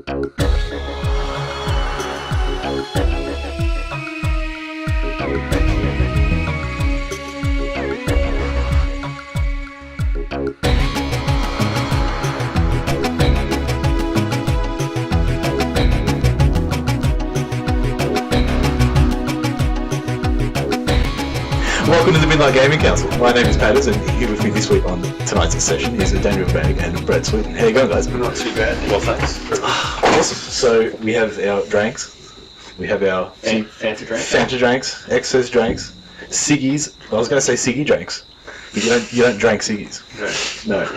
Welcome to the Midnight Gaming Council. My name is Patters, and here with me this week on tonight's session is Daniel Vrbanac and Brad. How you going, guys? Not too bad. Well, thanks. Awesome. So we have our drinks. We have our Fanta drinks. Fanta drinks, excess drinks, ciggies. I was going to say ciggy drinks. But you don't drink ciggies. No.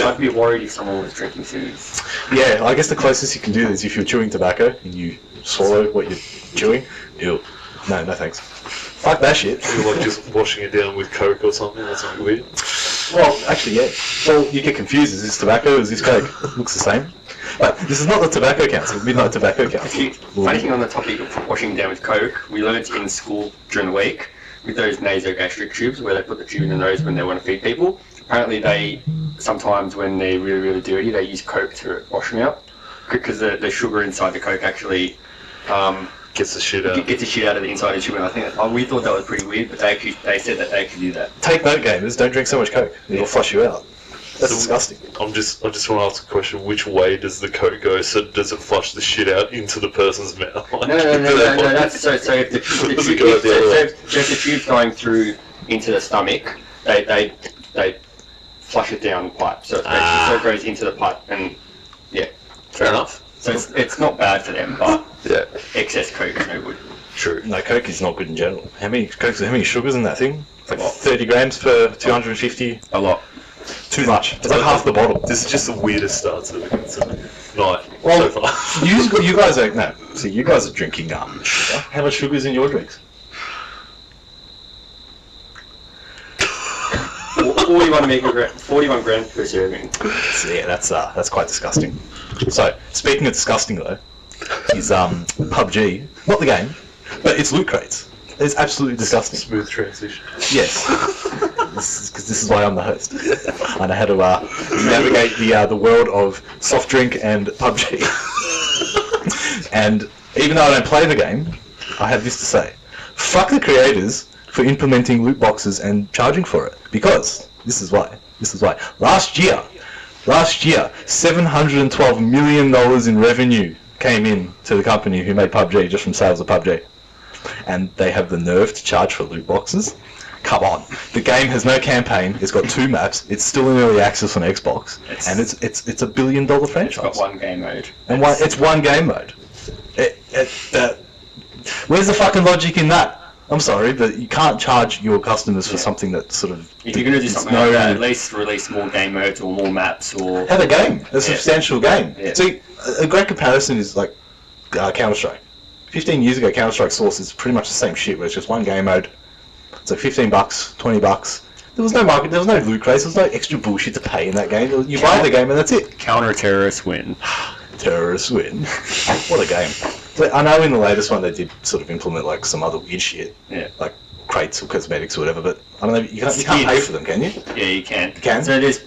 I'd be worried if someone was drinking ciggies. Yeah, I guess the closest you can do is if you're chewing tobacco and you swallow what you're chewing. Ew. No thanks. Fuck that shit. You're like just washing it down with Coke or something, that's not weird. Well, actually, yeah. Well, you get confused. Is this tobacco or is this Coke? Looks the same. But this is not the tobacco council, Midnight Tobacco Council. Funny thing on the topic of washing down with Coke, we learned in school during the week with those nasogastric tubes where they put the tube in the nose when they want to feed people. Apparently they, sometimes when they're really, really dirty, they use Coke to wash them out because the sugar inside the Coke actually... Gets the shit out. Gets the shit out of the inside of the tube, and I think we thought that was pretty weird, but they said that they could do that. Take note, gamers. Don't drink so much Coke. It'll flush you out. That's disgusting. I just want to ask a question. Which way does the Coke go? So does it flush the shit out into the person's mouth? Like, no. That's so if the tube's going through into the stomach, they flush it down the pipe. So it goes into the pipe, and yeah. Fair enough. So it's not bad for them, but yeah, excess Coke is no good. True. No, Coke is not good in general. How many sugars in that thing? It's like 30 grams per 250. A lot. Too much. It's like half the bottle. This is just the weirdest start to the night well, so far. you guys are you guys are drinking sugar. How much sugar is in your drinks? 41 grams per serving. So yeah, that's quite disgusting. So speaking of disgusting though, is PUBG, not the game, but it's loot crates. It's absolutely disgusting. Smooth transition. Yes, because this is why I'm the host. I know how to navigate the world of soft drink and PUBG. And even though I don't play the game, I have this to say: fuck the creators for implementing loot boxes and charging for it. Because this is why. Last year, $712 million in revenue came in to the company who made PUBG just from sales of PUBG. And they have the nerve to charge for loot boxes? Come on. The game has no campaign, it's got 2 maps, it's still in early access on Xbox, and it's $1 billion franchise. It's got one game mode. And it's one game mode. Where's the fucking logic in that? I'm sorry, but you can't charge your customers for something that sort of... If you're going to do something like that, at least release more game modes or more maps or... Have a game, a substantial game. Yeah. See, a great comparison is like Counter-Strike. 15 years ago, Counter-Strike Source is pretty much the same shit, where it's just one game mode. It's like $15, $20. There was no market, there was no loot crates, there was no extra bullshit to pay in that game. You buy the game and that's it. Counter-terrorists win. Terrorists win. What a game. So I know in the latest one they did sort of implement like some other weird shit, like crates or cosmetics or whatever. But I don't know. You can't pay for them, can you? Yeah, you can. You can. So there's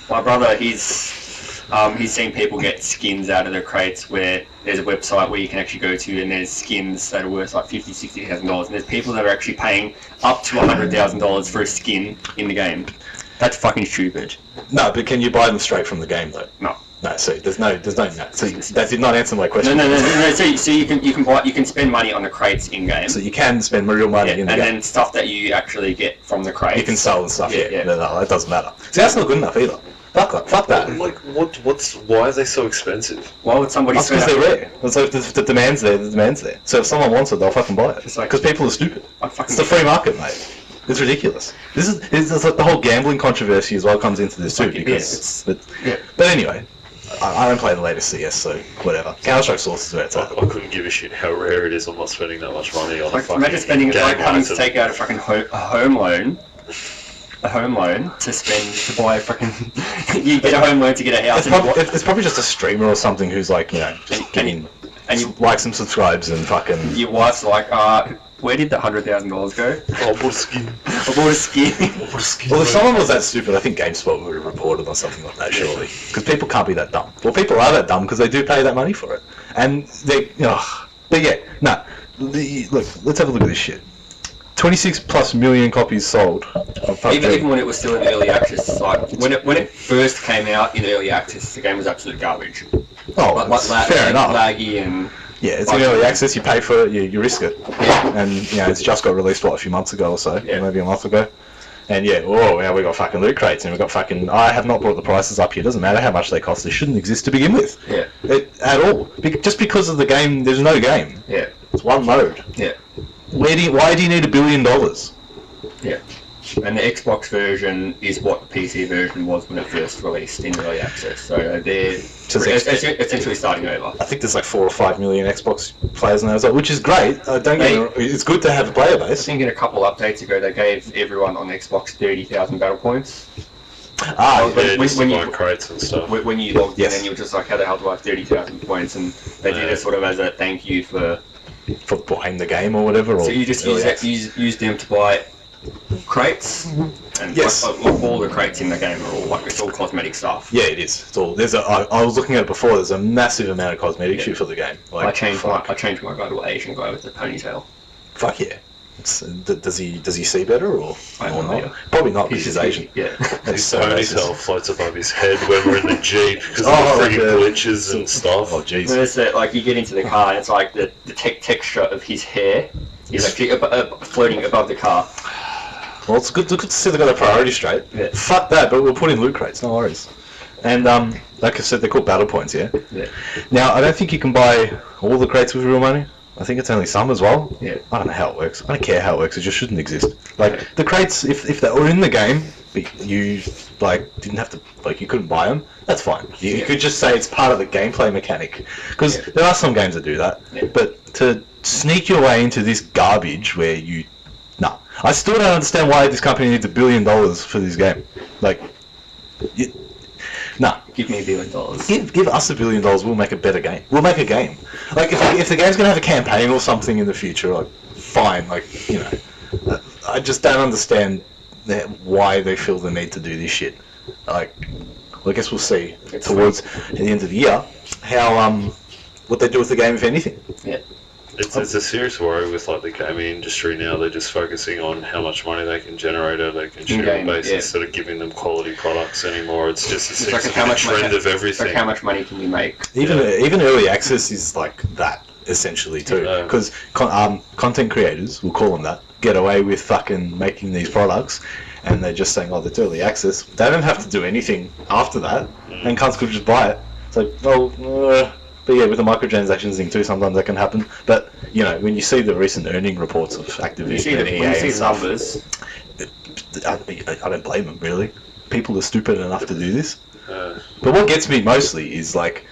my brother. He's seen people get skins out of their crates. Where there's a website where you can actually go to, and there's skins that are worth like $50,000-$60,000, and there's people that are actually paying up to $100,000 for a skin in the game. That's fucking stupid. No, but can you buy them straight from the game though? No. No, see, there's no. So that did not answer my question. No. So you can spend money on the crates in game. So you can spend real money in the game. And then stuff that you actually get from the crates. You can sell and stuff. Yeah. No, that doesn't matter. See, that's not good enough either. Fuck that. Like, why are they so expensive? Why would somebody spend? Because they're rare. It's like the demand's there. So if someone wants it, they'll fucking buy it. Because people are stupid. It's the free market, mate. It's ridiculous. This is like the whole gambling controversy as well comes into this too. But anyway. I don't play the latest CS, so whatever. Counter-Strike Source is where it's at. I couldn't give a shit how rare it is. I'm not spending that much money on a fucking imagine spending game like having item. to take out a fucking home loan to buy a fucking... you get a home loan to get a house. It's probably just a streamer or something who's like, just getting likes and subscribes and fucking... Your wife's like, where did the $100,000 go? Oh, I bought a skin. I bought a skin. I bought a skin. Well, if someone was that stupid, I think GameSpot would have reported or something like that, surely. Because people can't be that dumb. Well, people are that dumb because they do pay that money for it. And they... But yeah, no. Look, let's have a look at this shit. 26+ million copies sold of PUBG. Even when it was still in early access, like when it first came out in early access, the game was absolute garbage. Oh, fair enough. Laggy and... Yeah, it's in early access, you pay for it, you risk it. Yeah. And, it's just got released, a few months ago or so, Yeah. maybe a month ago. And we got fucking loot crates, and we got fucking... I have not brought the prices up here, doesn't matter how much they cost, they shouldn't exist to begin with. Yeah. At all. Just because of the game, there's no game. Yeah. It's one mode. Yeah. Why do you need $1 billion? Yeah. And the Xbox version is what the PC version was when it first released in early access. So they're essentially starting over. I think there's like 4 or 5 million Xbox players now as well, which is great. It's good to have a player I base. think in a couple of updates ago they gave everyone on Xbox 30,000 battle points. When you buy crates and stuff. When you logged in and you were just like, how the hell do I have 30,000 points? And they did it sort of as a thank you for buying the game or whatever. So you just use them to buy crates, and yes. like all the crates in the game are all it's all cosmetic stuff. Yeah, it is. It's all. I was looking at it before. There's a massive amount of cosmetic shit for the game. Like, I changed my guy to an Asian guy with a ponytail. Fuck yeah. Does he see better or not? Probably not because he's Asian. Yeah. His ponytail floats above his head when we're in the Jeep because of the friggin' glitches and stuff. Oh jeez. Like you get into the car and it's like the texture of his hair is actually floating above the car. Well, it's good to see they got their priorities straight. Yeah. Fuck that, but we'll put in loot crates, no worries. And like I said, they're called battle points, yeah? Yeah. Now, I don't think you can buy all the crates with real money. I think it's only some as well. Yeah. I don't know how it works. I don't care how it works, it just shouldn't exist. Like, the crates, if they were in the game, but you, didn't have to, you couldn't buy them, that's fine. You could just say it's part of the gameplay mechanic. Because there are some games that do that. Yeah. But to sneak your way into this garbage where you... Nah. I still don't understand why this company needs $1 billion for this game. Nah. Give me $1 billion. Give us $1 billion, we'll make a better game. We'll make a game. If the game's going to have a campaign or something in the future, fine. I just don't understand why they feel the need to do this shit. I guess we'll see towards the end of the year how what they do with the game, if anything. Yeah. It's a serious worry with the gaming industry now. They're just focusing on how much money they can generate out of their consumer base instead of giving them quality products anymore. It's just a trend of everything. How much money can you make? Even early access is like that essentially too, because content creators, we'll call them that, get away with fucking making these products, and they're just saying, it's early access. They don't have to do anything after that, and cunts could just buy it. It's like, but yeah, with the microtransactions thing too, sometimes that can happen. But, when you see the recent earning reports of Activision and EA and stuff, numbers, I don't blame them, really. People are stupid enough to do this. But what gets me mostly is, they're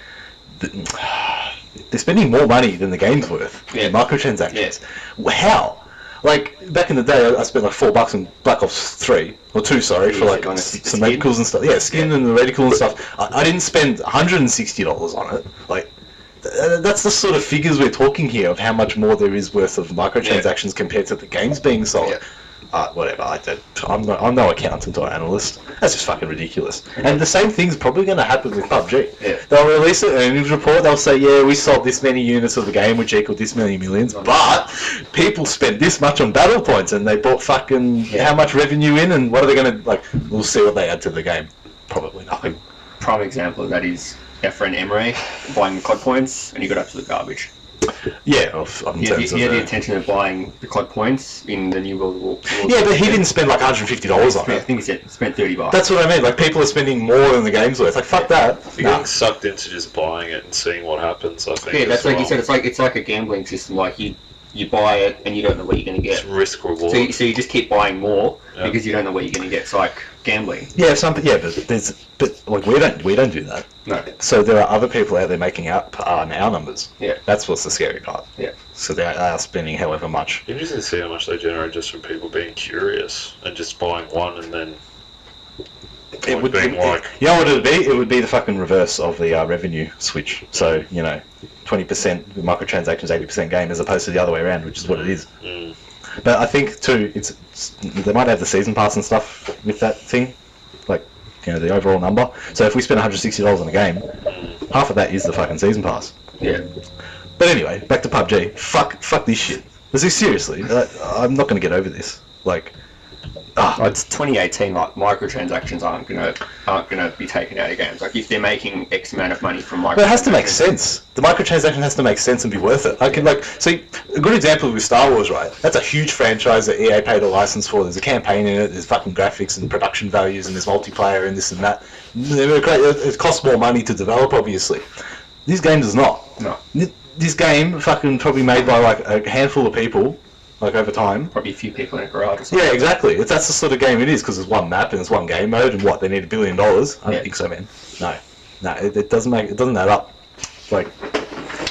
spending more money than the game's worth in microtransactions. Yeah. How? Back in the day, I spent $4 on Black Ops 3, or 2, sorry, for some radicals and stuff. Yeah, skin and the radical and stuff. I didn't spend $160 on it. That's the sort of figures we're talking here of how much more there is worth of microtransactions compared to the games being sold. Yeah. Whatever, I'm no accountant or analyst. That's just fucking ridiculous. And the same thing's probably going to happen with PUBG. Yeah. They'll release an earnings report, they'll say, we sold this many units of the game, which equaled this many millions, but people spent this much on battle points, and they brought fucking how much revenue in, and what are they going to, we'll see what they add to the game. Probably nothing. Prime example of that is our friend Emery buying the COD points, and he got absolute garbage. Yeah, he had the intention of buying the COD points in the new World War. Yeah, but he didn't spend $150 on it. I think he spent $30. That's what I mean. People are spending more than the game's worth. Fuck that. You're getting sucked into just buying it and seeing what happens. I think. Yeah, that's like you said. It's like a gambling system. You buy it and you don't know what you're going to get. It's risk reward. So you just keep buying more because you don't know what you're going to get. It's like gambling. Yeah, but we don't do that. No. So there are other people out there making out our numbers. Yeah. That's what's the scary part. Yeah. So they are spending however much. Interesting to see how much they generate just from people being curious and just buying one and then point being like... You know what it would be? It would be the fucking reverse of the revenue switch. So, 20% microtransactions, 80% game, as opposed to the other way around, which is what it is. Mm. But I think, too, they might have the season pass and stuff with that thing. Like, the overall number. So if we spend $160 on a game, half of that is the fucking season pass. Yeah. But anyway, back to PUBG. Fuck this shit. Seriously, I'm not going to get over this. Like... It's 2018. Like microtransactions aren't gonna be taken out of games. Like if they're making X amount of money from microtransactions, but it has to make sense. The microtransaction has to make sense and be worth it. I can see a good example with Star Wars, right? That's a huge franchise that EA paid a license for. There's a campaign in it. There's fucking graphics and production values, and there's multiplayer and this and that. It costs more money to develop, obviously. This game does not. No. This game fucking probably made by like a handful of people. Like over time, probably a few people in a garage or something. Yeah, exactly. That's the sort of game it is because it's one map and it's one game mode, and what they need $1 billion. I don't think so, man. No, it doesn't add up. Like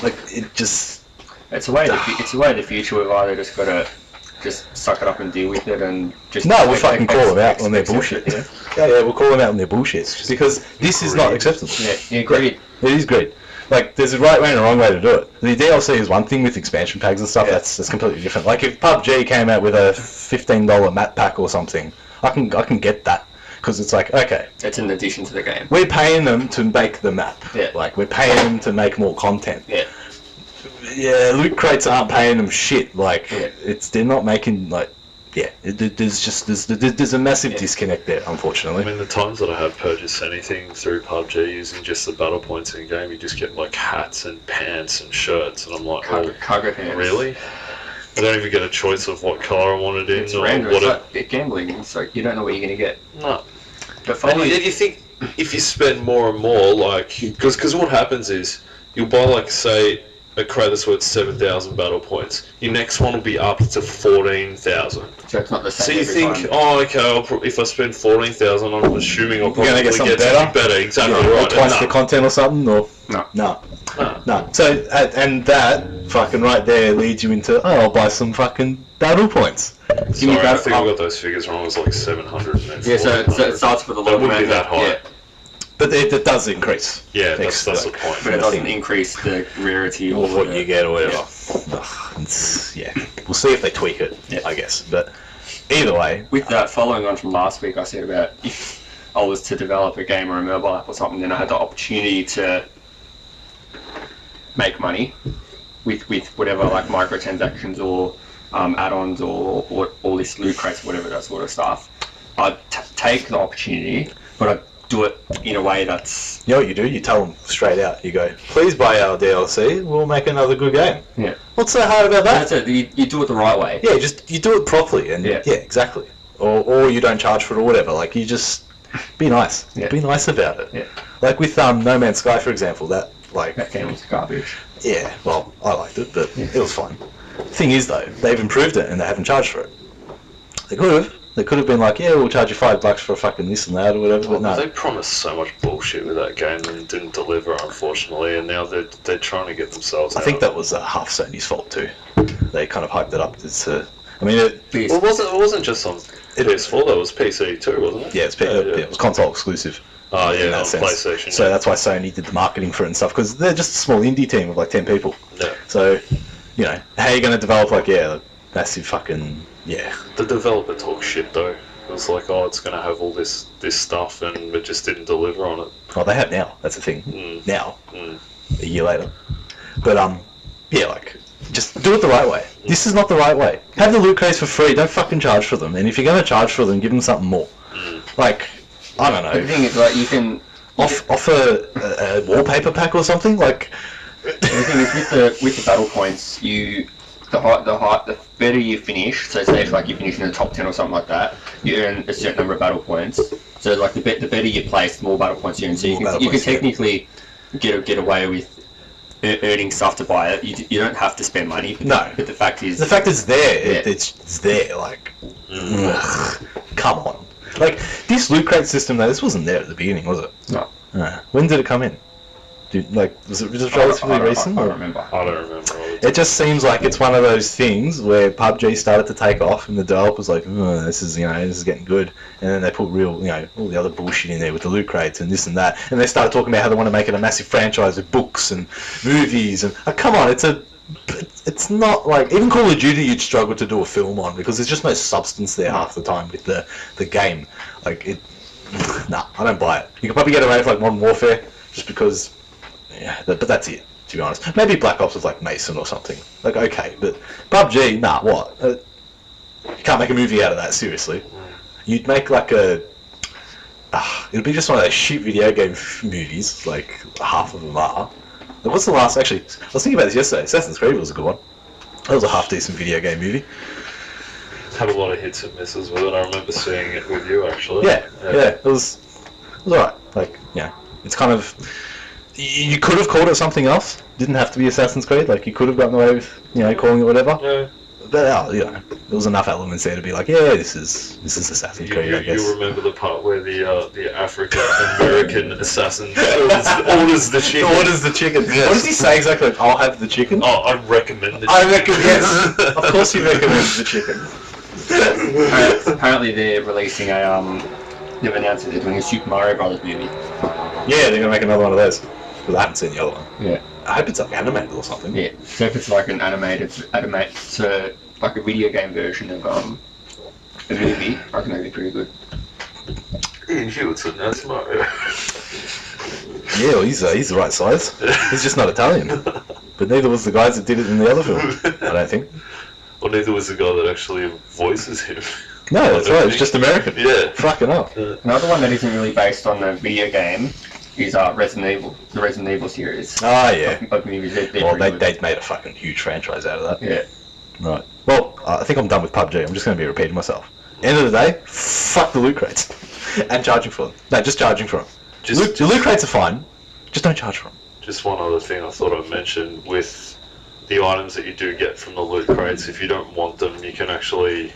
it just. It's a way. It's a way of the future. We've either just got to just suck it up and deal with it, and just. No, we'll fucking call them out on their bullshit. Yeah, we'll call them out on their bullshit because this is not acceptable. Yeah, greed. It is greed. Like, there's a right way and a wrong way to do it. The DLC is one thing with expansion packs and stuff. That's completely different. Like, if PUBG came out with a $15 map pack or something, I can get that because it's like, okay, it's in addition to the game. We're paying them to make the map. Yeah. Like, we're paying them to make more content. Yeah. Yeah, loot crates aren't paying them shit. Like, they're not making like. Yeah, there's a massive disconnect there, unfortunately. I mean, the times that I have purchased anything through PUBG using just the battle points in game, you just get like hats and pants and shirts, and I'm like, cargo pants. Really? I don't even get a choice of what colour I want it in. It's random. It's like gambling. It's like you don't know what you're gonna get. No. But finally, and you think if you spend more and more, like, because what happens is you'll buy like say a crate that's worth 7,000 battle points. Your next one will be up to 14,000. So it's not the same. So you think, if I spend 14,000, I'm assuming I'll probably get something better. Exactly right. Or twice the content or something, or no. So and that fucking right there leads you into I'll buy some fucking battle points. Sorry, I think I got those figures wrong. It was like 700. Yeah, so it starts with a low amount. Wouldn't be that high. Yeah. But it does increase. Yeah, that's the point. But it doesn't increase the rarity or what you get or whatever. Yeah. We'll see if they tweak it, I guess. But either way. With that, following on from last week, I said about if I was to develop a game or a mobile app or something, then I had the opportunity to make money with whatever, like microtransactions or add-ons or all this loot crates, whatever that sort of stuff. I'd take the opportunity, but I'd do it in a way that's... You know what you do? You tell them straight out. You go, please buy our DLC, we'll make another good game. Yeah. What's so hard about that? That's it. You do it the right way. Yeah, you do it properly. And yeah, exactly. Or you don't charge for it or whatever. Like, you just be nice. Yeah. Be nice about it. Yeah. Like with No Man's Sky, for example, that game was garbage. Yeah, well, I liked it, but it was fine. The thing is, though, they've improved it and they haven't charged for it. They could have. They could have been like, yeah, we'll charge you $5 for fucking this and that or whatever, but no. They promised so much bullshit with that game and didn't deliver, unfortunately, and now they're trying to get themselves out. I think that was half Sony's fault too. They kind of hyped it up. It wasn't just on PS4, that was PC too, wasn't it? Yeah, it was console exclusive. Oh yeah, on PlayStation. So that's why Sony did the marketing for it and stuff, because they're just a small indie team of like 10 people. Yeah. So, how are you going to develop massive fucking... Yeah. The developer talks shit though. It was like, it's going to have all this stuff, and it just didn't deliver on it. Oh, they have now. That's the thing. Now. A year later. But, just do it the right way. This is not the right way. Have the loot crates for free. Don't fucking charge for them. And if you're going to charge for them, give them something more. Like, I don't know. The thing is, like, you can... Offer a wallpaper pack or something? Like... The thing is, with the battle points, the better you finish, so say if like you finish in the top 10 or something like that, you earn a certain number of battle points. So like the better you place, the more battle points you earn. So you can technically get away with earning stuff to buy it. You don't have to spend money. But the fact is... The fact it's there. It's there, like... Come on. Like, this loot crate system, though, this wasn't there at the beginning, was it? No. When did it come in? Was it just relatively recent? I or- don't remember. I don't remember. It just seems like it's one of those things where PUBG started to take off, and the developers like, this is getting good, and then they put real, all the other bullshit in there with the loot crates and this and that, and they started talking about how they want to make it a massive franchise with books and movies, and come on, it's not like even Call of Duty you'd struggle to do a film on because there's just no substance there half the time with the game. Like it, nah, I don't buy it. You can probably get away with like Modern Warfare just because, but that's it. To be honest, maybe Black Ops was like Mason or something. Like okay, but PUBG, nah, what? You can't make a movie out of that. Seriously, you'd make like it'd be just one of those shit video game movies. Like half of them are. Like, what's the last? Actually, I was thinking about this yesterday. Assassin's Creed was a good one. That was a half decent video game movie. Had a lot of hits and misses with it. I remember seeing it with you actually. Yeah. It was alright. Like it's kind of. You could have called it something else. Didn't have to be Assassin's Creed. Like you could have gotten away with, calling it whatever. Yeah. But there was enough elements there to be like, yeah, this is Assassin's Creed. I guess. You remember the part where the African American assassin orders the chicken. Orders the chicken. Yes. What does he say exactly? Like, I'll have the chicken. Oh, I recommend the chicken. I recommend. Yes, of course you recommend the chicken. Apparently they're releasing they've announced that they're doing a Super Mario Brothers movie. Yeah, they're gonna make another one of those. Because I haven't seen the other one. Yeah. I hope it's like animated or something. Yeah. So if it's like an animated, so like a video game version of a movie, I think that'd be pretty good. Ian Hewitson, that's Mario. Yeah, well, he's the right size. He's just not Italian. But neither was the guys that did it in the other film, I don't think. Well, neither was the guy that actually voices him. No, that's right. It's just American. Yeah. Fucking up. Another one that isn't really based on the video game is Resident Evil, the Resident Evil series. Ah, yeah. Of movies. Well, they'd made a fucking huge franchise out of that. Yeah. Right. Well, I think I'm done with PUBG. I'm just going to be repeating myself. End of the day, fuck the loot crates. And charging for them. No, just charging for them. Loot crates are fine. Just don't charge for them. Just one other thing I thought I'd mention with the items that you do get from the loot crates, if you don't want them, you can actually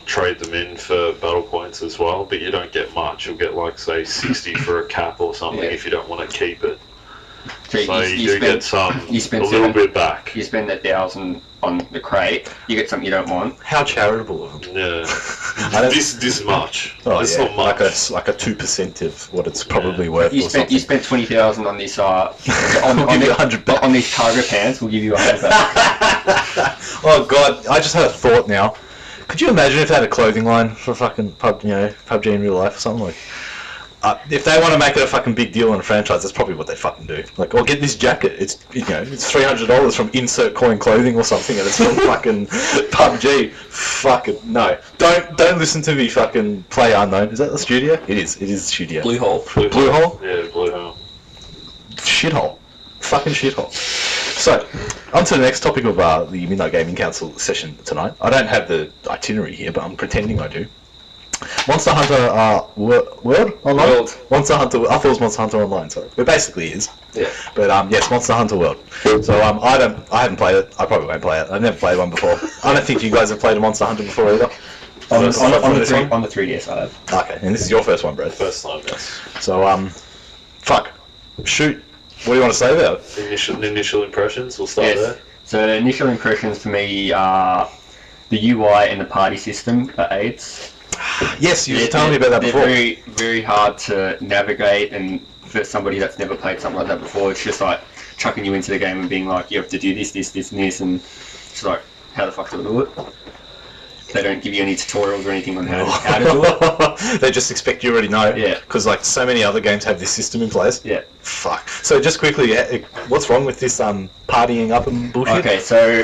trade them in for battle points as well, but you don't get much. You'll get like say 60 for a cap or something if you don't want to keep it. So you do get a little bit back. You spend 1,000 on the crate, you get something you don't want. How charitable of them. Yeah. this much. Oh, it's yeah. not much. Like a 2% of what it's probably worth. You spent 20,000 on this on give you 100 back. On these cargo pants, we'll give you 100 back. Oh god, I just had a thought now. Could you imagine if they had a clothing line for fucking PUBG in real life or something? Like, if they want to make it a fucking big deal in a franchise, that's probably what they fucking do. Like, or get this jacket. It's it's $300 from Insert Coin Clothing or something, and it's from fucking PUBG. Fucking no! Don't listen to me. Fucking Play Unknown. Is that the studio? It is. It is the studio. Blue Hole. Blue Hole. Yeah, Blue Hole. Shithole. Fucking shithole. So, on to the next topic of the Midnight Gaming Council session tonight. I don't have the itinerary here, but I'm pretending I do. Monster Hunter World Online? World. Monster Hunter, I thought it was Monster Hunter Online, sorry. It basically is. Yeah. But yes, Monster Hunter World. So I haven't played it. I probably won't play it. I've never played one before. I don't think you guys have played a Monster Hunter before either. On the 3DS I have. Okay, and this is your first one, Brad. First time, yes. So, shoot. What do you want to say about it? Initial impressions, we'll start there. So initial impressions for me are the UI and the party system are AIDS. Yes, you were telling me about that before. They're very, very hard to navigate, and for somebody that's never played something like that before, it's just like chucking you into the game and being like, you have to do this, this, this, and this, and it's like, how the fuck do I do it? They don't give you any tutorials or anything on how to do it. They just expect you already know. Yeah. Because like so many other games have this system in place. Yeah. Fuck. So just quickly, what's wrong with this partying up and bullshit? Okay, so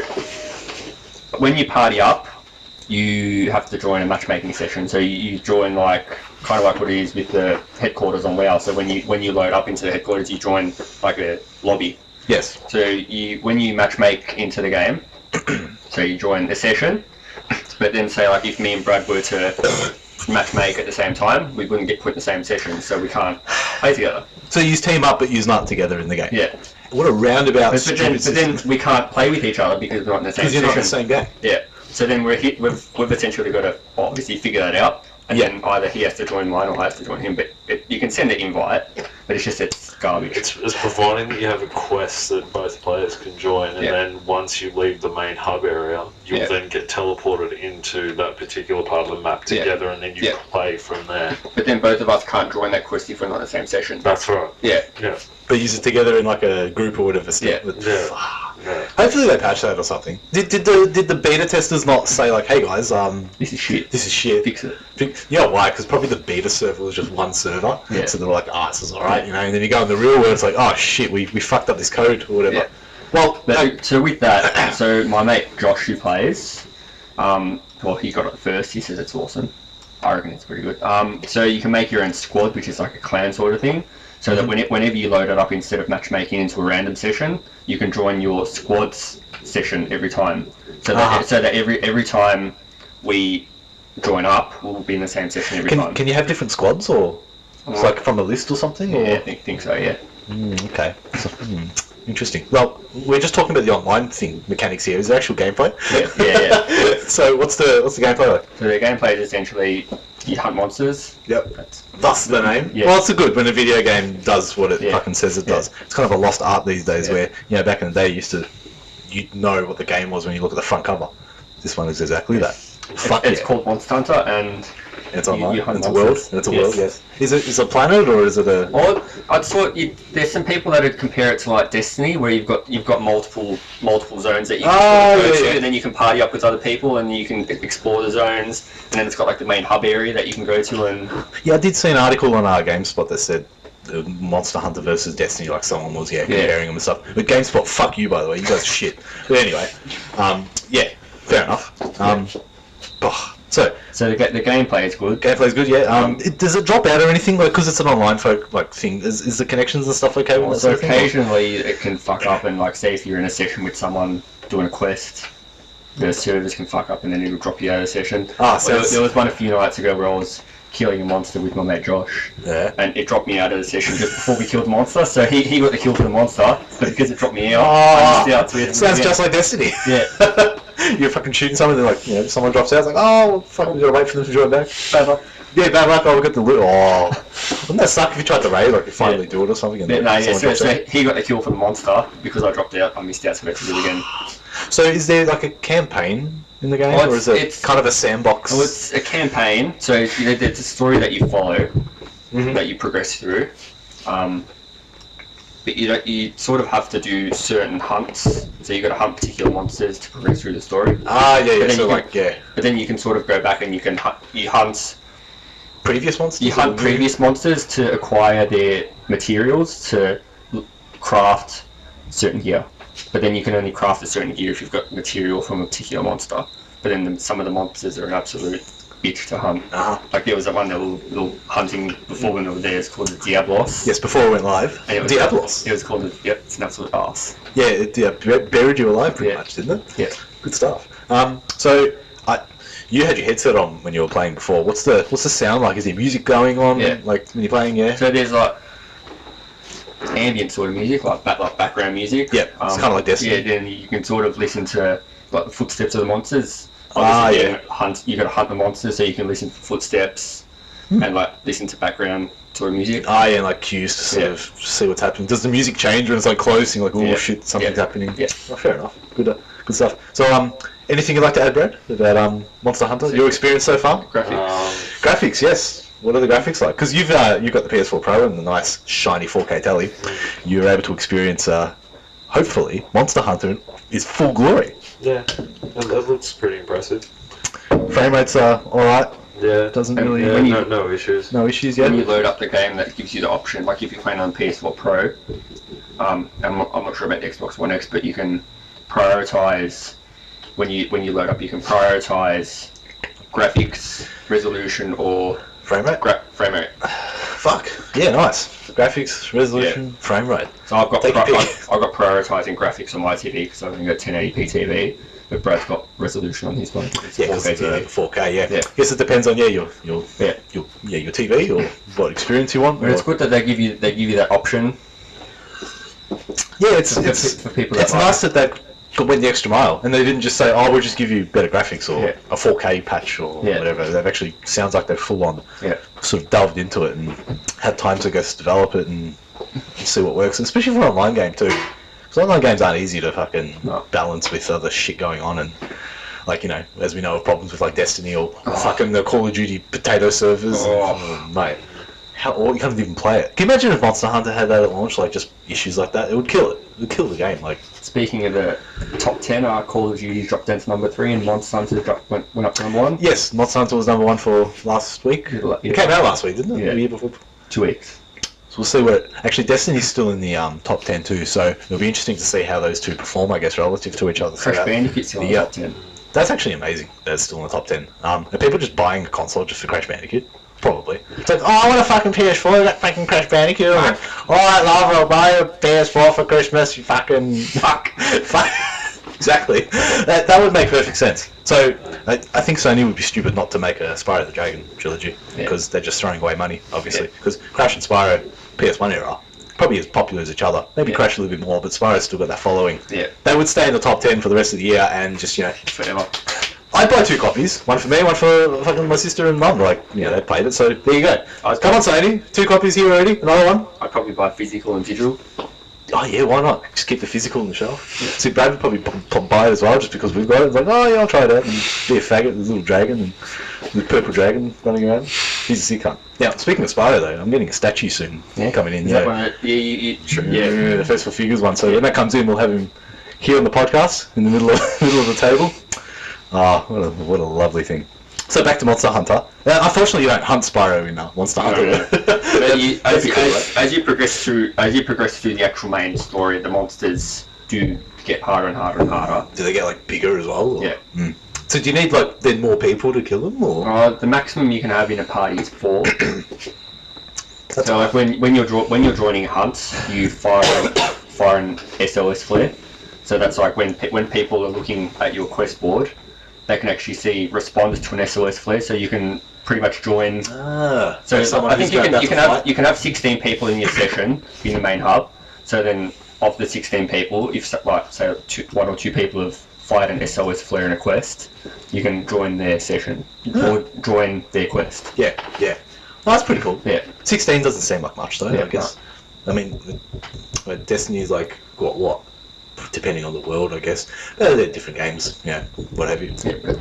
when you party up, you have to join a matchmaking session. So you join kind of like what it is with the headquarters on WoW. So when you load up into the headquarters, you join like a lobby. Yes. So when you matchmake into the game, so you join a session. But then say like if me and Brad were to matchmake at the same time, we wouldn't get put in the same session, so we can't play together. So you team up but you're not together in the game. Yeah. What a roundabout but then we can't play with each other because we're not in the same session. Because you're not in the same game. Yeah. So then we've essentially got to obviously figure that out and then either he has to join mine or I have to join him. But you can send an invite, but it's garbage. It's providing that you have a quest that both players can join, and then once you leave the main hub area, you'll then get teleported into that particular part of the map together, and then you play from there. But then both of us can't join that quest if we're not in the same session. That's right. Yeah. But use it together in like a group or whatever. Hopefully they patch that or something. Did the beta testers not say like, hey guys, this is shit. Fix it. Yeah, why? Because probably the beta server was just one server. Yeah. So they're like, this is alright, you know. And then you go in the real world, it's like, oh shit, we fucked up this code or whatever. Yeah. Well, so with that, so my mate Josh who plays, well he got it first. He says it's awesome. I reckon it's pretty good. So you can make your own squad, which is like a clan sort of thing. So that whenever you load it up, instead of matchmaking into a random session, you can join your squad's session every time. So that every time we join up, we'll be in the same session every time. Can you have different squads, or it's like from a list or something? Yeah, or? I think so. Yeah. Okay. Interesting. Well, we're just talking about the online mechanics here. Is there actual gameplay? Yeah. So what's the gameplay like? So the gameplay is essentially you hunt monsters. Yep. Thus the name. Yeah. Well, it's good when a video game does what it fucking says it does. It's kind of a lost art these days where, you know, back in the day you'd know what the game was when you look at the front cover. This one is exactly that. It's called Monster Hunter, and it's online. It's a world. It's a world. Yes. Is it a planet or is it a? Well, I'd thought there's some people that would compare it to like Destiny, where you've got multiple zones that you can go to, and then you can party up with other people, and you can explore the zones, and then it's got like the main hub area that you can go to. And I did see an article on GameSpot that said Monster Hunter versus Destiny, like someone was comparing them and stuff. But GameSpot, fuck you, by the way, you guys are shit. But anyway, fair enough. So the gameplay is good. Gameplay's good, yeah. Does it drop out or anything? Like, because it's an online thing. Is the connections and stuff okay with that sort of thing? Occasionally it can fuck up, and like say if you're in a session with someone doing a quest, the servers can fuck up, and then it'll drop you out of the session. There was one a few nights ago where I was killing a monster with my mate Josh, and it dropped me out of the session just before we killed the monster. So he got the kill for the monster, but because it dropped me out, I missed out to it. Sounds just like Destiny. Yeah. You're fucking shooting someone, they're like, someone drops out, it's like, well, fuck, we gotta wait for them to join back. Bad luck. Yeah, bad luck, we got the loot. Wouldn't that suck if you tried to raid, like you finally do it or something? And so he got the kill for the monster, because I dropped out, I missed out, so we had to do it again. So is there like a campaign in the game, or is it kind of a sandbox? Well, it's a campaign, so there's a story that you follow, that you progress through. But you sort of have to do certain hunts, so you got to hunt particular monsters to progress through the story. But then you can sort of go back and you hunt previous monsters. You hunt previous monsters to acquire their materials to craft certain gear. But then you can only craft a certain gear if you've got material from a particular monster. But then some of the monsters are an absolute bitch to hunt. Like there was that one little hunting before when we were there. It's called the Diablos. Yes, before it went live. Diablos. It was called it's an absolute arse. Yeah, it buried you alive pretty much, didn't it? Yeah. Good stuff. You had your headset on when you were playing before. What's the sound like? Is there music going on? Yeah. Like when you're playing, So there's like ambient sort of music, like background music. Yeah. It's kind of like Destiny. Yeah. Then you can sort of listen to like the footsteps of the monsters. You got to hunt the monsters, so you can listen for footsteps and like listen to background sort of music. And like cues to sort of see what's happening. Does the music change when it's like close? And you're like, oh shit, something's happening. Yeah. Fair enough. Good stuff. So anything you'd like to add, Brad, about Monster Hunter? Your experience so far? Graphics. Graphics, yes. What are the graphics like? Because you've got the PS4 Pro and the nice shiny 4K telly. You're able to experience, hopefully, Monster Hunter is full glory. Yeah, that looks pretty impressive. Frame rates are alright. Yeah. Doesn't really... no issues. No issues yet? When you load up the game, that gives you the option, like if you're playing on PS4 Pro, I'm not sure about Xbox One X, but you can prioritise, when you load up, you can prioritise graphics, resolution, or... Frame rate? Frame rate. Fuck. Yeah, nice. Graphics, resolution, frame rate. So I've got prioritising graphics on my TV because I've only got 1080p TV, but Brad's got resolution on his one. It's 4K TV. 4K, yeah. Guess it depends on your TV or what experience you want. But it's good that they give you that option. Yeah, it's for people. It's nice that went the extra mile, and they didn't just say, "Oh, we'll just give you better graphics or Yeah. a 4K patch or whatever." They've actually sounds like they've full on sort of delved into it and had time to go develop it and see what works, and especially for an online game too. Because online games aren't easy to fucking balance with other shit going on, and like, you know, as we know, problems with like Destiny or fucking the Call of Duty potato servers. Oh, mate. Or you can't even play it. Can you imagine if Monster Hunter had that at launch, like just issues like that? It would kill it. It would kill the game. Like, speaking of the top 10, Call of Duty dropped down to number 3, and Monster Hunter went up to number 1. Yes, Monster Hunter was number 1 for last week. It came out last week, didn't it? Yeah. The year before. 2 weeks. So we'll see where. Actually, Destiny's still in the top 10 too. So it'll be interesting to see how those two perform, I guess, relative to each other. Crash Bandicoo's still in the top 10. That's actually amazing. That's still in the top 10. Are people just buying a console just for Crash Bandicoot? Probably. It's like, oh, I want a fucking PS4, I got fucking Crash Bandicoot. I'm like, alright, love, I'll buy a PS4 for Christmas, you fucking... Fuck. Exactly. That would make perfect sense. So, I think Sony would be stupid not to make a Spyro the Dragon trilogy, because they're just throwing away money, obviously. Because Crash and Spyro, PS1 era, probably as popular as each other. Maybe Crash a little bit more, but Spyro's still got that following. Yeah. They would stay in the top 10 for the rest of the year and just, you know... Forever. I'd buy 2 copies, one for me, one for fucking my sister and mum. Like, you know, they played it, so there you go. Come on, Sony, 2 copies here already, another one. I'd probably buy physical and digital. Oh yeah, why not? Just keep the physical on the shelf. Yeah. See, Brad would probably buy it as well, just because we've got it. It's like, oh yeah, I'll try it out and be a faggot, this little dragon, and the purple dragon running around. He's a sick cunt. Now, speaking of Spyro though, I'm getting a statue soon coming in. The first for figures one. So when that comes in, we'll have him here on the podcast in the middle of the table. Ah, oh, what a lovely thing. So back to Monster Hunter. Unfortunately, you don't hunt Spyro in Monster Hunter. No. But as you progress through the actual main story, the monsters do get harder and harder and harder. Do they get like bigger as well? Or? Yeah. Mm. So do you need like then more people to kill them, or? The maximum you can have in a party is 4. So like when you're joining hunts, you fire an SOS flare. So that's like when people are looking at your quest board, they can actually respond to an SOS flare. So you can pretty much join. So I think you can have 16 people in your session in the main hub. So then of the 16 people, if like say 1 or 2 people have fired an SOS flare in a quest, you can join their session or join their quest. Yeah. Well, that's pretty cool. Yeah. 16 doesn't seem like much though. I guess. No. I mean, Destiny is like what? Depending on the world, I guess. They're different games, what have you. Yeah,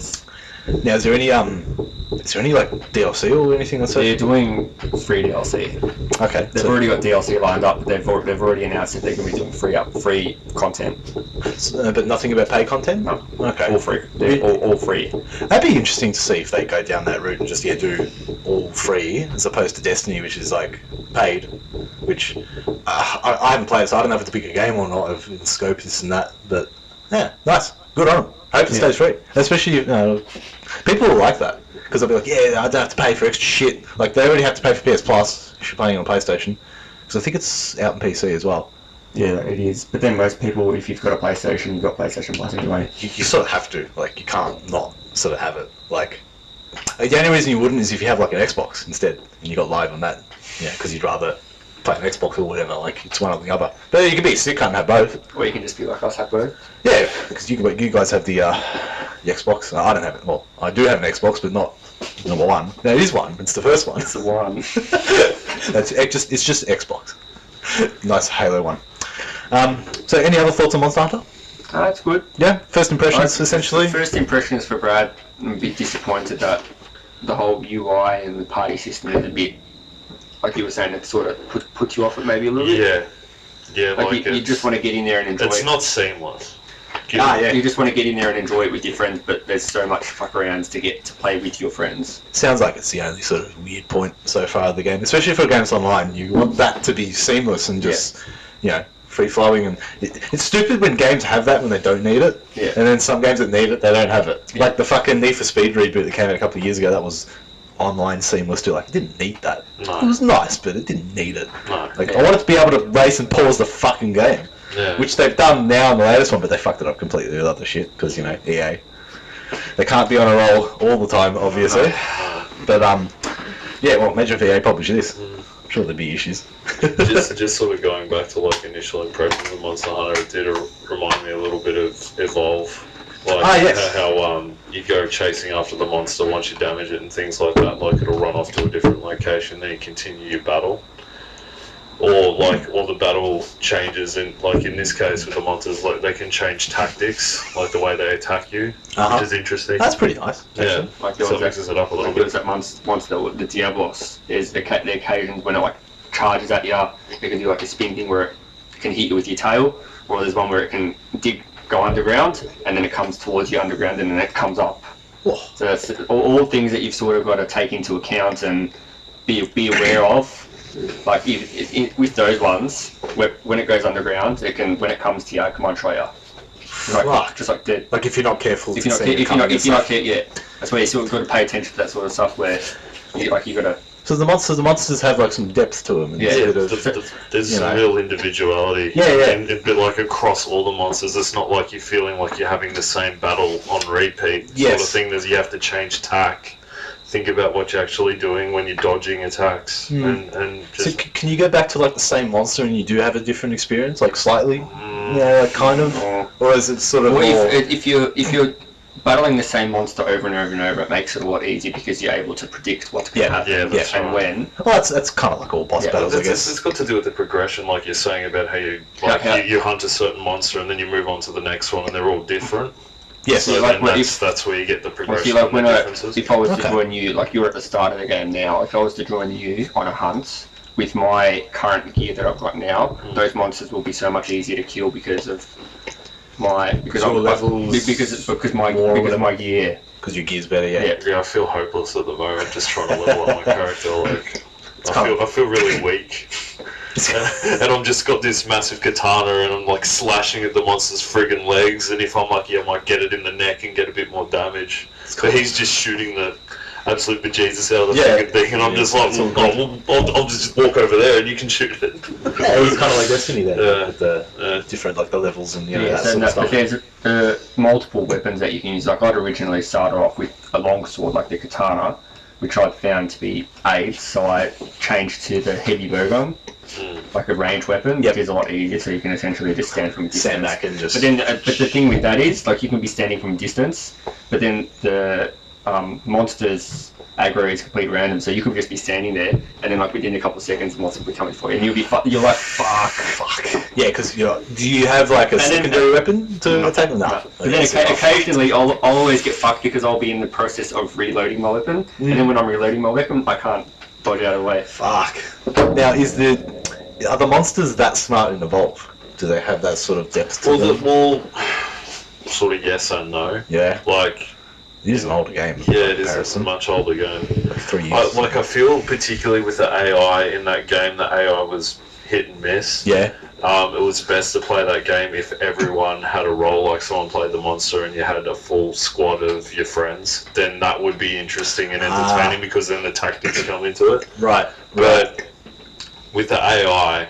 now, is there any like DLC or anything like that? They're doing free DLC. Okay. They've already got DLC lined up, but they've already announced that they're going to be doing free content. But nothing about paid content? No. Okay. All free. They're all free. That'd be interesting to see if they go down that route and just do all free, as opposed to Destiny, which is like paid, which I haven't played, so I don't know if it's a bigger game or not, if the scope this and that, but yeah, nice. Good on them. I hope it stays free. Especially, people will like that, because they'll be like, yeah, I don't have to pay for extra shit. Like, they already have to pay for PS Plus if you're playing on PlayStation, because I think it's out on PC as well. Yeah, it is. But then most people, if you've got a PlayStation, you've got PlayStation Plus anyway. You sort of have to. Like, you can't not sort of have it. Like, the only reason you wouldn't is if you have, like, an Xbox instead, and you got live on that. Yeah, because you'd rather play an Xbox or whatever. Like, it's one or the other. But you can be sick and have both. Or you can just be like us, have both. Yeah, because you guys have the Xbox. I don't have it. Well, I do have an Xbox, but not number 1. No, it is 1. It's the first one. It's the 1. It's just Xbox. Nice Halo 1. So any other thoughts on Monster Hunter? That's good. Yeah, first impressions essentially. First impressions for Brad. I'm a bit disappointed that the whole UI and the party system is a bit, like you were saying, it sort of puts you off it maybe a little bit. Yeah. Like you just want to get in there and enjoy it. It's not seamless. You just want to get in there and enjoy it with your friends, but there's so much fuck-arounds to get to play with your friends. Sounds like it's the only sort of weird point so far of the game, especially for games online. You want that to be seamless and just, free-flowing. And it's stupid when games have that when they don't need it, and then some games that need it, they don't have it. Like the fucking Need for Speed reboot that came out a couple of years ago, that was online seamless too. Like, it didn't need that. No. It was nice, but it didn't need it. No. Like, I wanted to be able to race and pause the fucking game. Yeah. Which they've done now in the latest one, but they fucked it up completely with other shit, because, EA. They can't be on a roll all the time, obviously. But, imagine if EA published this. sure there'd be issues. just sort of going back to like initial impressions of Monster Hunter, it did remind me a little bit of Evolve. Like yes. how you go chasing after the monster once you damage it and things like that. Like it'll run off to a different location, then you continue your battle. Or the battle changes, in like in this case with the monsters, like they can change tactics, like the way they attack you, which is interesting. That's pretty nice. Yeah, Like so it mixes it up a little bit. There's that monster, the Diablos. There's the occasions when it like charges at you. It can do like a spin thing where it can hit you with your tail, or there's one where it can go underground and then it comes towards you underground and then it comes up. Whoa. So that's all things that you've sort of got to take into account and be aware of. Like with those ones, when it goes underground, it can, when it comes to you, come on, try you. Just like dead. Like if you're not careful. If you're not careful, yeah. That's where you sort of got to pay attention to that sort of stuff. Where you got to. So the monsters have like some depth to them. There's some real individuality. And but like across all the monsters, it's not like you're feeling like you're having the same battle on repeat. Sort of thing. There's, you have to change tack. Think about what you're actually doing when you're dodging attacks, and just... So can you go back to like the same monster and you do have a different experience, like slightly? Yeah, like kind of, or is it sort of? Well, if you're battling the same monster over and over and over, it makes it a lot easier because you're able to predict what's going to happen and when. Well, that's kind of like all boss battles, I guess. It's got to do with the progression, like you're saying about how you you hunt a certain monster and then you move on to the next one, and they're all different. Yes, so like that's where you get the progression. Like if I was to join you, like you're at the start of the game now, if I was to join you on a hunt with my current gear that I've got now, those monsters will be so much easier to kill because of my because my gear. Because your gear's better, Yeah, I feel hopeless at the moment, just trying to level up my character. Like I feel really weak. And I've just got this massive katana and I'm like slashing at the monster's friggin' legs, and if I'm lucky I might get it in the neck and get a bit more damage. But he's just shooting the absolute bejesus out of the friggin' thing, and I'm just like, I'll just walk over there and you can shoot it. Yeah, it's kind of like Destiny then, with the different like the levels and that sort of stuff. But there's multiple weapons that you can use. Like I'd originally started off with a long sword like the katana, which I found to be AIDS, so I changed to the heavy bowgun, like a ranged weapon, which is a lot easier, so you can essentially just stand from a distance. Stand back and just... But the thing with that is, like, you can be standing from a distance, but then the monsters aggro is complete random, so you could just be standing there, and then like within a couple of seconds, the monster will be coming for you, and you're like, fuck. Yeah, because do you have like a secondary weapon to attack them? No. But then occasionally I'll always get fucked because I'll be in the process of reloading my weapon, and then when I'm reloading my weapon, I can't dodge out of the way. Fuck. Now, are the monsters that smart in Evolve? Do they have that sort of depth to them? Well, sort of yes and no. Yeah. Like... It is an older game. Yeah, it is a much older game. 3 years. I feel particularly with the AI in that game, the AI was hit and miss. Yeah. It was best to play that game if everyone had a role, like someone played the monster and you had a full squad of your friends. Then that would be interesting and entertaining because then the tactics come into it. Right. But with the AI,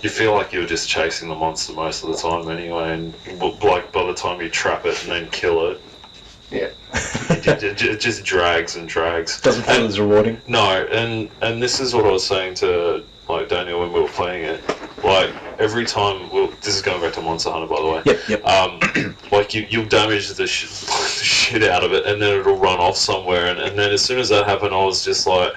you feel like you're just chasing the monster most of the time anyway, and like by the time you trap it and then kill it, it just drags and drags. Doesn't feel as rewarding. No, and this is what I was saying to like Daniel when we were playing it. Like every time, this is going back to Monster Hunter, by the way. Yep. Like you'll damage the shit out of it, and then it'll run off somewhere, and then as soon as that happened, I was just like,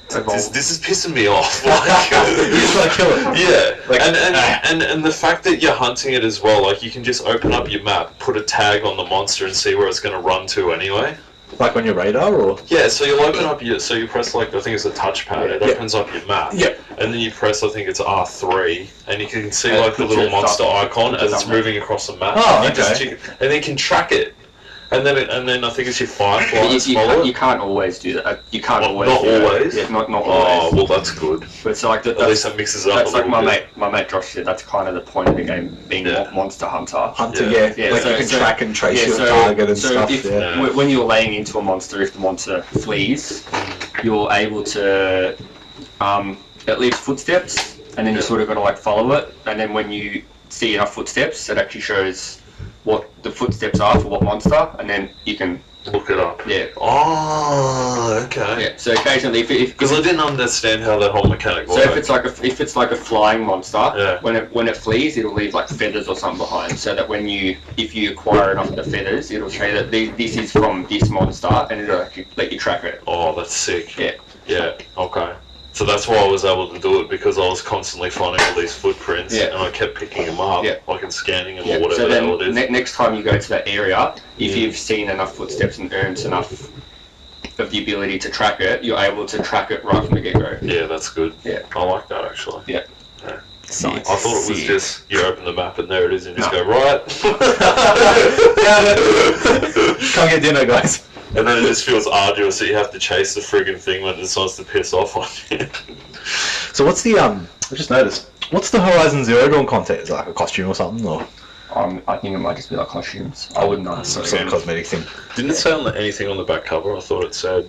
this is pissing me off. Like, you just want to kill it. Yeah, like, and the fact that you're hunting it as well, like you can just open up your map, put a tag on the monster, and see where it's going to run to anyway. Like on your radar, or? Yeah, so you'll open up so you press like, I think it's a touchpad, it opens up your map. Yeah. And then you press, I think it's R3, and you can see like the little monster icon as it's moving across the map. Oh, and and then you can track it. And then I think it's your fireflies follow. You can't always do that. You can't always. Not always. Yeah, not always. Oh, well, that's good. But so like at least that mixes it up. That's like my mate Josh said. That's kind of the point of the game, being Monster Hunter. Yeah. Like you can track and trace your target and stuff. When you're laying into a monster, if the monster flees, you're able to it leaves footsteps, and then you sort of got to like follow it, and then when you see enough footsteps, it actually shows what the footsteps are for what monster, and then you can look it up. Yeah. Oh, okay. Yeah. So occasionally, because I didn't understand how that whole mechanic worked. So if it's like a flying monster, yeah. when it flees, it'll leave like feathers or something behind. So that if you acquire enough of the feathers, it'll show you that this is from this monster, and it'll let you track it. Oh, that's sick. Yeah. Yeah. Okay. So that's why I was able to do it, because I was constantly finding all these footprints, and I kept picking them up, like and scanning them or whatever so the hell it is. Next time you go to that area, if you've seen enough footsteps and earned enough of the ability to track it, you're able to track it right from the get-go. Yeah, that's good. Yeah. I like that, actually. Yeah. I thought it was just, you open the map and there it is, and you just go, right. Come get dinner, guys. And then it just feels arduous that you have to chase the friggin' thing when it decides to piss off on you. So what's the, I just noticed, what's the Horizon Zero Dawn content? Is it like a costume or something, or? I think it might just be like costumes. I wouldn't know. Some sort of cosmetic thing. Didn't it say anything on the back cover? I thought it said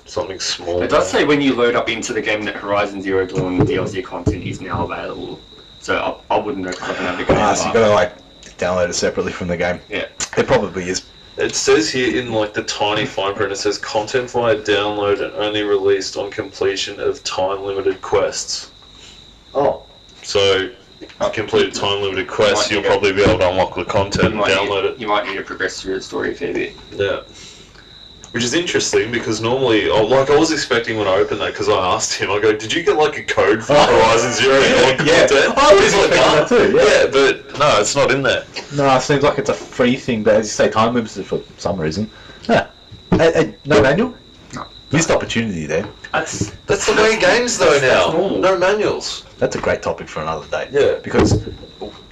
something small. It does say when you load up into the game that Horizon Zero Dawn DLC content is now available. So I wouldn't know because I don't have the game. So you gotta like download it separately from the game. Yeah. It probably is. It says here in like the tiny fine print, it says content via download and only released on completion of time-limited quests. Oh. So, completed time-limited quests, you'll probably be able to unlock the content and download it. You might need to progress through the story a fair bit. Yeah. Which is interesting, because normally, I was expecting when I opened that, because I asked him, I go, did you get like a code for Horizon Zero Dawn content? I was expecting that too, yeah, but no, it's not in there. No, it seems like it's a free thing, but as you say, time limited for some reason. Yeah. No manual? No. Missed opportunity there. That's the way games though now. No manuals. That's a great topic for another day. Yeah. Because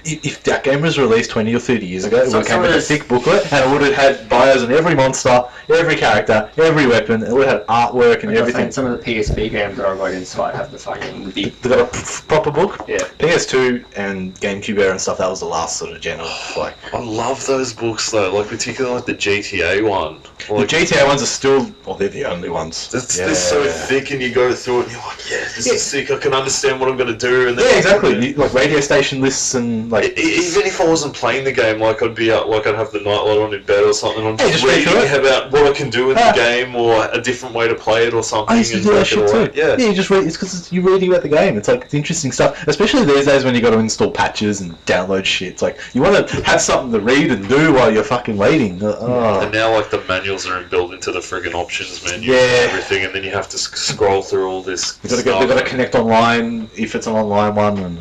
if that game was released 20 or 30 years ago, it would have come with a thick booklet, and it would have had bios on every monster, every character, every weapon. It would have had artwork and everything. Some of the PSP games that I got inside have the fucking They've got a proper book. Yeah. PS2 and GameCube era and stuff. That was the last sort of gen of like. I love those books though, like particularly like the GTA one. Like, the GTA ones are still, well, they're the only ones. They're so thick, and you go through it, and you're like, yeah, this is sick. I can understand what I'm going to do. And then exactly. Like radio station lists and like. Even if I wasn't playing the game, like I'd be out, like I'd have the nightlight on in bed or something. I'm just reading about what I can do in the game or a different way to play it or something. I used to do that shit too. Yeah, you just read. It's because you're reading about the game. It's like it's interesting stuff, especially these days when you got to install patches and download shit. It's like you want to have something to read and do while you're fucking waiting. And now like the manuals are inbuilt into the friggin' options menu and everything, and then you have to scroll through all this. You've got to connect online if it's an online one, and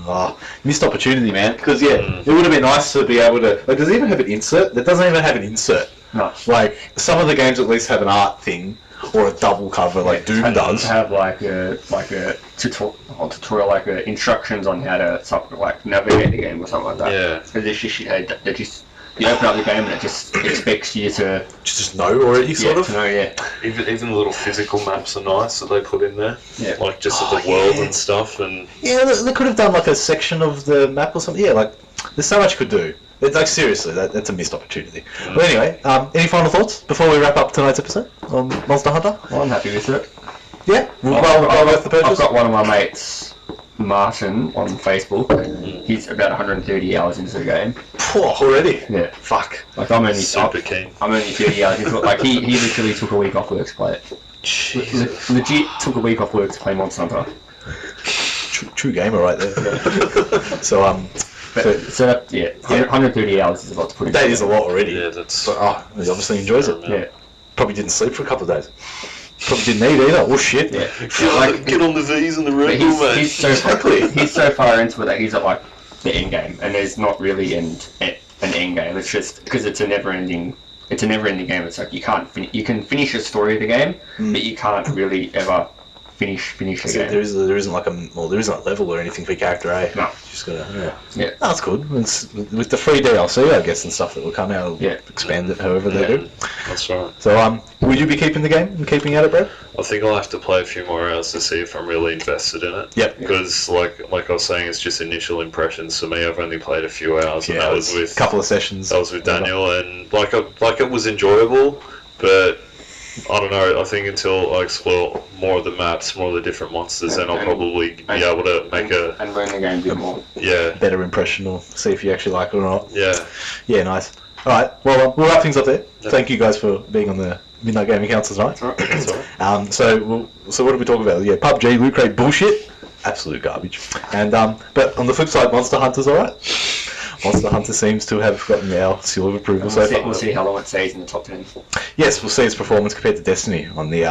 missed opportunity, man. Because it would have been nice to be able to. Like, does it even have an insert? It doesn't even have an insert. No. Like some of the games at least have an art thing or a double cover, like Doom does. Have like a tutorial, like instructions on how to like navigate the game or something like that. Yeah. Because this shit that just you open up the game and it just expects you to just know already, sort of. To know, Even the little physical maps are nice that they put in there. Yeah. Like just of the world and stuff, and they could have done like a section of the map or something. Yeah, like there's so much you could do. It's like seriously, that's a missed opportunity. But anyway, any final thoughts before we wrap up tonight's episode on Monster Hunter? Well, I'm happy with it. Yeah, well worth the purchase. I've got one of my mates, Martin, on Facebook. He's about 130 hours into the game. Already? Yeah. Fuck. Like I'm only super keen. I'm only 30 hours into it. Like he literally took a week off work to play it. Jesus. Legit took a week off work to play Monster Hunter. True gamer right there. So 130 hours is a lot to put in. That is a lot already. Yeah, that's. But he obviously enjoys it. Yeah. Probably didn't sleep for a couple of days. Probably didn't eat either. Oh shit. Yeah. Get on the V's and the Red Bull, man. He's so far into it that he's at like the end game, and there's not really an end game. It's just because it's a never ending game. It's like you can finish the story of the game, but you can't really ever finish the game. There isn't like there isn't a level or anything for your character, eh? No. You just gotta, Yeah. Oh, that's good. It's, with the free DLC, I guess, and stuff that will come out, expand it however they do. That's right. So, would you be keeping the game and keeping at it, Brad? I think I'll have to play a few more hours to see if I'm really invested in it. Yep. Because, like I was saying, it's just initial impressions. For me, I've only played a few hours, and that was with a couple of sessions. That was with Daniel, and it was enjoyable, but I don't know. I think until I explore more of the maps, more of the different monsters, then I'll probably be able to make a and learn the game a bit more. Yeah. Better impression, or see if you actually like it or not. Yeah. Yeah, nice. Alright, well, we'll wrap things up there. Thank you guys for being on the Midnight Gaming Council tonight. That's all right. So what did we talk about? Yeah, PUBG Loot Crate bullshit. Absolute garbage. And but on the flip side, Monster Hunter's alright. Monster Hunter seems to have gotten our seal of approval so far. We'll see how long it stays in the top 10. Yes, we'll see its performance compared to Destiny on the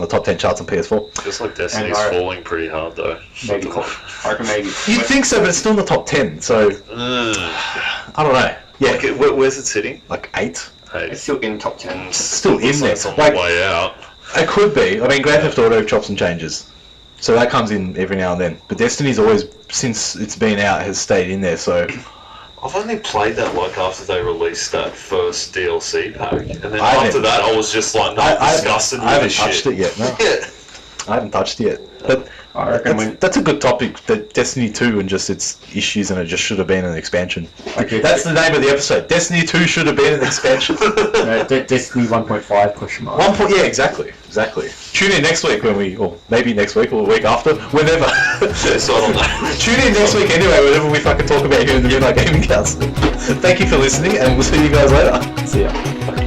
top 10 charts on PS4. Feels like Destiny's falling pretty hard though. Maybe. I reckon maybe. You'd think so, but it's still in the top 10, so I don't know. Yeah, Like, where's it sitting? like 8. It's still in top 10. It's still in there. It's on Like, the way out. it could be. I mean, Grand Theft Auto chops and changes, so that comes in every now and then. But Destiny's always, since it's been out, has stayed in there. So I've only played that like after they released that first DLC pack, and then I after that I was just like disgusted with I haven't this touched shit. it yet. No, Yeah. I haven't touched it yet. But I reckon that's a good topic. That Destiny 2 and just its issues, and it just should have been an expansion. Okay. That's the name of the episode. Destiny 2 should have been an expansion. Destiny 1.5 question mark. 1 point, yeah, exactly. Tune in next week or maybe next week or the week after, whenever. So I don't know. Tune in next week anyway, whenever we fucking talk about here in the Midnight Gaming Council. Thank you for listening, and we'll see you guys later. See ya.